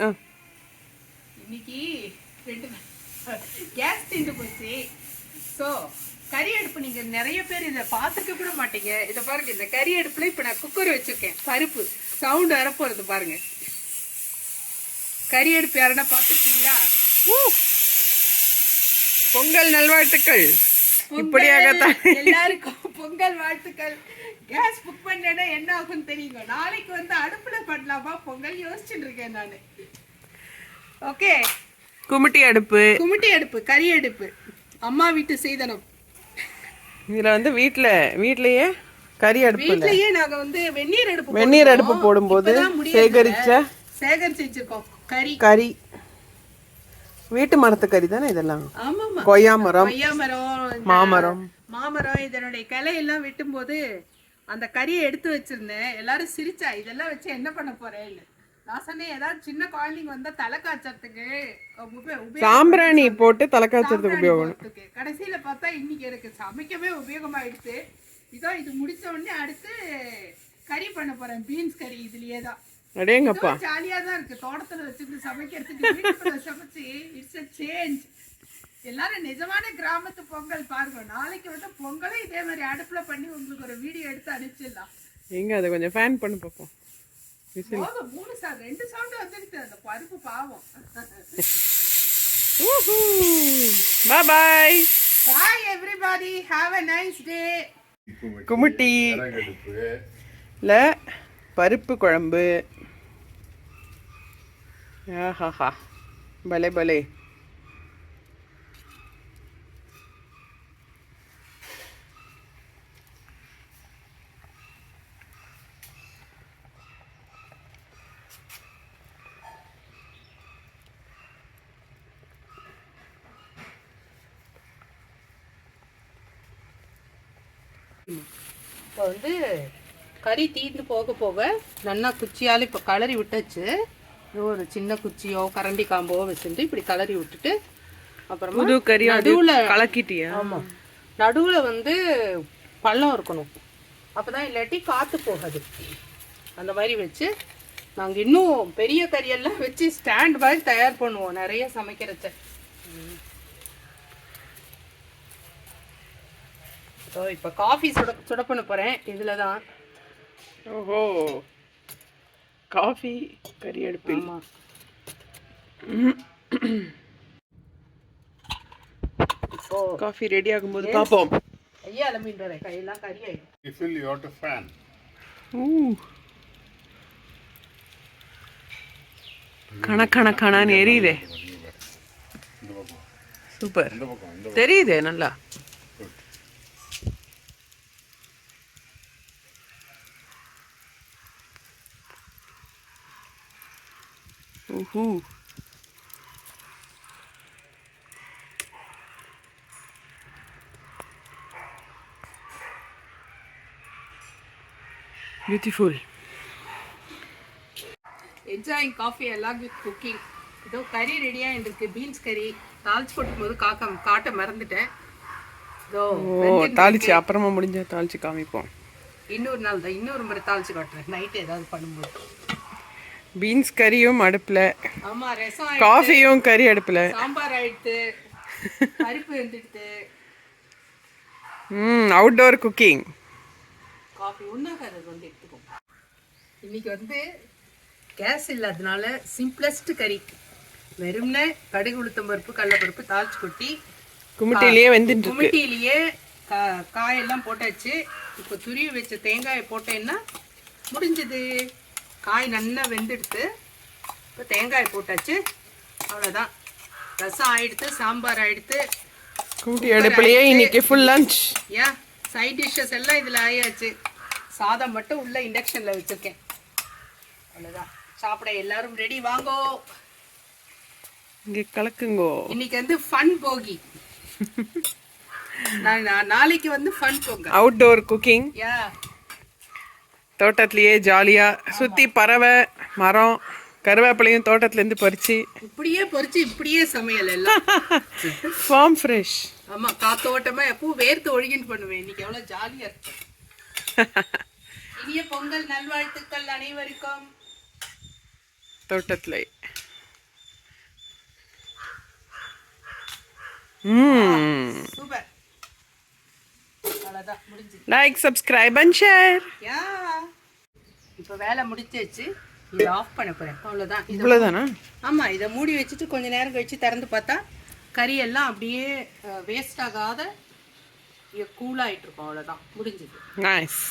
இன்னைக்கு கேஸ் தீர்ந்து போச்சு. ஸோ கறி அடுப்பு நீங்கள் நிறைய பேர் இதை பார்த்துக்க கூட மாட்டீங்க. இதை பாருங்க, இந்த கறி அடுப்பில் இப்போ நான் குக்கர் வச்சுருக்கேன். பருப்பு சவுண்டு வரப்போகிறது பாருங்க. கறி அடுப்பு யாருன்னா பார்த்துருக்கீங்களா? பொங்கல் நல்வாழ்த்துக்கள். இப்படியாகத்தான் எல்லாருக்கும் பொங்கல் வாழ்த்துக்கள். கேஸ் புக் பண்ணேன்னா என்ன ஆகும்னு தெரியுங்க. நாளைக்கு வந்து அடுப்புல பண்ணலாமா பொங்கல் யோசிச்சுட்டு இருக்கேன் நான். ஓகே, கும்மிட்டி அடுப்பு, கறி அடுப்பு, அம்மா வீட்டு சீதனம். இதுல வந்து வீட்லயே கறி அடுப்பு, வீட்லயே நாங்க வந்து வெந்நீர் அடுப்பு போடும்போது சேகரிச்சு வச்சிருக்கோம். கறி வீட்டு மரத்து கறி தானே இதெல்லாம். ஆமாமா, கொய்யா மரம், மாமரம் இதனுடைய கிளை எல்லாம் வெட்டும் போது அந்த கறியை எடுத்து வச்சிருந்தேன். எல்லாரும் சிரிச்சா, இதெல்லாம் வச்சு என்ன பண்ண போறேன். நான் சொன்னேன், ஏதாவது சின்ன குழந்தைங்க வந்தா தலை காய்ச்சறதுக்கு சாம்பிராணி போட்டு தலை காய்ச்சறதுக்கு உபயோகம். கடைசியில பார்த்தா இன்னைக்கு எனக்கு சமைக்கவே உபயோகமாயிடுச்சு. இதோ இது முடிச்ச உடனே அடுத்து கறி பண்ண போறேன். பீன்ஸ் கறி. இதுலயே தான் அடேங்கப்பா ஜாலியா தான் இருக்கு. தோட்டத்துல வச்சுட்டு சமைக்கிறதுக்கு வீட்டுக்குள்ள சமைச்சு இட்ஸ் a சேஞ்ச். எல்லாரும் நிஜமான கிராமத்து பொங்கல் பாருங்க. நாளைக்கு வந்து பொங்கலும் இதே மாதிரி அடுப்புல பண்ணி உங்களுக்கு ஒரு வீடியோ எடுத்து அனுப்பிச்சிடலாம். எங்க அதை கொஞ்சம் ஃபேன் பண்ணி பார்ப்போம். 2 சவுண்ட் வந்துருச்சு. அந்த பருப்பு பாவம். Bye bye. Bye everybody. Have a nice day. கும்மிட்டி பருப்பு குழம்பு. ஆஹாஹா, பலே பலே. இப்போ வந்து கறி தீர்ந்து போக போக நல்லா குச்சியால் இப்போ கலரி விட்டாச்சு. ஒரு சின்ன குச்சியோ கரண்டி காம்போ வச்சுட்டு இப்படி கலரி விட்டுட்டு அப்புறமா புது கறி நடுவில் கலக்கிட்டியா? ஆமாம், நடுவில் வந்து பள்ளம் இருக்கணும். அப்போ தான் இல்லாட்டி காற்று போகாது. அந்த மாதிரி வச்சு நாங்கள் இன்னும் பெரிய கறியெல்லாம் வச்சு ஸ்டாண்ட் மாதிரி தயார் பண்ணுவோம் நிறைய சமைக்கிறச்ச. ஸோ இப்போ காஃபி சுட பண்ண போகிறேன். இதில் தான். ஓஹோ, காஃபி கறி அடுப்பு. இப்போ காஃபி ரெடி ஆகும்போது பார்ப்போம். ஐயா அலமின்ற கையெல்லாம் கறி ஆயிடும். You fill your fan. கணக்கணக்கான எரியுதே. சூப்பர், தெரியுதே நல்லா. Beautiful. Enjoying coffee along with cooking. இதோ கறி ரெடியாக இருக்கு. பீன்ஸ் கறி தாளிச்சு போட்டும் போது காட்ட மறந்துட்டேன். இதோ தாளிச்சு அப்புறமா முடிஞ்சா தாளிச்சு காமிப்போம். இன்னொரு நாள் தான், இன்னொரு முறை தாளிச்சு காட்டுறேன் நைட்டு ஏதாவது பண்ணும்போது. பீன்ஸ் கறியும் அடுப்புல. ஆமா, ரசம், காஃபியும் கறி அடுப்புல, சாம்பார் ஆயிடுத்து, பருப்பு வெந்துடுத்து. Outdoor cooking. காஃபி உண்ணாக்காத வந்து எடுத்துக்கோம். இன்னைக்கு வந்து கேஸ் இல்லாதனால சிம்பிளஸ்ட் கறி. வெறும்னே கடுகு உளுத்தம் பருப்பு கடலைப்பருப்பு தாளிச்சு கொட்டி கும்மிட்டிலேயே வெந்துட்டு இருக்கு. கும்மிட்டிலேயே காயெல்லாம் போட்டாச்சு. இப்போ துருவி வச்ச தேங்காயை போட்டேன்னா முடிஞ்சது. காய் நல்லா வெந்துடுத்து. இப்போ தேங்காய் போட்டாச்சு, அவ்வளோதான். ரசம் ஆயிடுத்து, சாம்பார் ஆயிடுத்து. கும்மிட்டி அடுப்புலயே இன்னைக்கு ஃபுல் லஞ்ச். ஏன் சைட் டிஷ்ஷஸ் எல்லாம் இதில் ஆயாச்சு. சாதம் மட்டும் உள்ள இண்டக்ஷனில் வச்சுருக்கேன். அவ்வளோதான். சாப்பிட எல்லாரும் ரெடி, வாங்கோ. இங்கே கலக்குங்கோ. இன்னைக்கு வந்து ஃபன் போகி. நாளைக்கு வந்து fun Pongal. Outdoor cooking. Yeah, தோட்டத்திலேயே ஜாலியா சுத்தி பறவை மரம் கருவேப்பிலையும் தோட்டத்துலேருந்து பறிச்சு இப்படியே சமையல் எல்லாம். Farm fresh. ஆமா, காத்தோட்டமா எப்பவும் வேர்த்து ஒழுகின்னு பண்ணுவேன். இன்னைக்கு எவ்வளவு ஜாலியா இருக்கு. இனிய பொங்கல் நல்வாழ்த்துக்கள் அனைவருக்கும். தோட்டத்துல சூப்பர். அவ்வளோதான் முடிஞ்சு. Like subscribe and share. Yeah இப்போ வேலை முடிஞ்சிச்சு. இதை ஆஃப் பண்ண போகிறேன். அவ்வளோதான். இவ்வளோதானா? ஆமாம், இதை மூடி வச்சுட்டு கொஞ்சம் நேரம் கழிச்சு திறந்து பார்த்தா கறி எல்லாம் அப்படியே வேஸ்ட் ஆகாத கூலாகிட்டு இருக்கும். அவ்வளோதான் முடிஞ்சுது. நைஸ்.